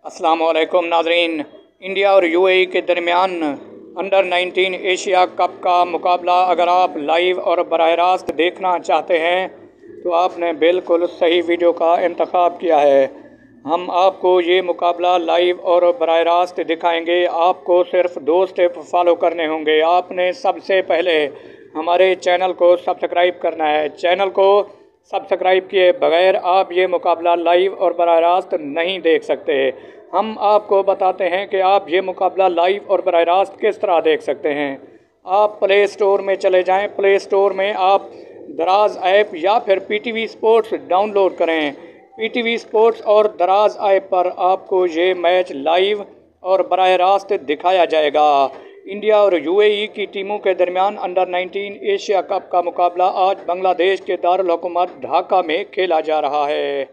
अस्सलाम वालेकुम नाज़रीन। इंडिया और यूएई के दरमियान अंडर 19 एशिया कप का मुकाबला अगर आप लाइव और बराह रास्त देखना चाहते हैं तो आपने बिल्कुल सही वीडियो का इंतखाब किया है। हम आपको ये मुकाबला लाइव और बराह रास्त दिखाएंगे। आपको सिर्फ 2 स्टेप फॉलो करने होंगे। आपने सबसे पहले हमारे चैनल को सब्सक्राइब करना है। चैनल को सब्सक्राइब किए बगैर आप ये मुकाबला लाइव और बराह रास्त नहीं देख सकते। हम आपको बताते हैं कि आप ये मुकाबला लाइव और बराह रास्त किस तरह देख सकते हैं। आप प्ले स्टोर में चले जाएं। प्ले स्टोर में आप दराज ऐप या फिर पीटीवी स्पोर्ट्स डाउनलोड करें। पीटीवी स्पोर्ट्स और दराज ऐप पर आपको ये मैच लाइव और बराह रास्त दिखाया जाएगा। इंडिया और यूएई की टीमों के दरमियान अंडर 19 एशिया कप का मुकाबला आज बांग्लादेश के दारुल हुकूमत ढाका में खेला जा रहा है।